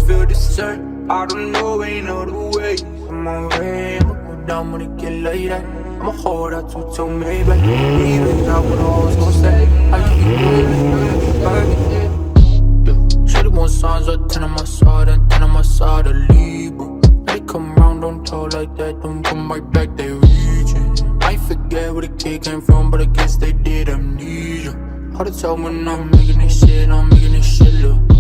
feel the same. I don't know, ain't no other way. I'm on way, I'ma go down when it get like that. I'ma hold out to tell me back. Even out what I was gon' say. I Shorty want signs of 10 on my side and 10 on my side of Libra. They come round, don't talk like that, don't come right back, they reaching. I forget where the kid came from, but I guess they did amnesia. Hard to tell when I'm making this shit look